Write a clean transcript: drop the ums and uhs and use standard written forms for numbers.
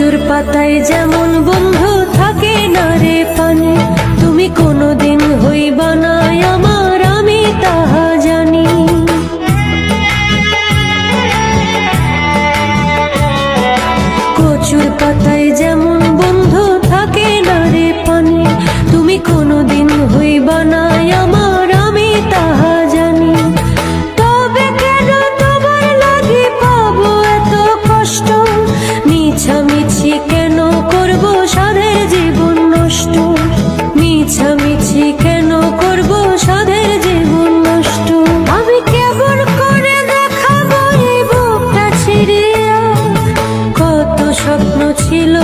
কচুর পাতায় যেমন বন্ধু থাকে না রে পানে, তুমি কোনোদিন হইবা না আমার, আমি তাহা জানি। কচুর পাতায় যেমন বন্ধু থাকে না রে পানে, তুমি কোনোদিন হইবা না আমার, আমি তাহা জানি। তবে কেন তোমার লাগি পাবো এত কষ্ট, মিছামিছি কেন করব সাধের জীবন নষ্ট, মিছামিছি কেন করব সাধের জীবন নষ্ট। আমি কেমন করে দেখাবো এই বুকটা ছিড়িয়া, কত স্বপ্ন ছিল